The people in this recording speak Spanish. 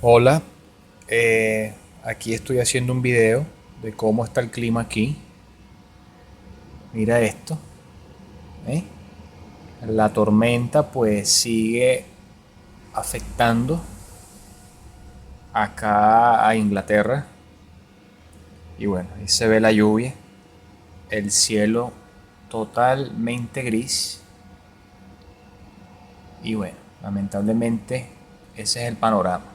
Hola, aquí estoy haciendo un video de cómo está el clima aquí. Mira esto, ¿eh? La tormenta pues sigue afectando acá a Inglaterra. Y bueno, ahí se ve la lluvia, el cielo totalmente gris. Y bueno, lamentablemente ese es el panorama.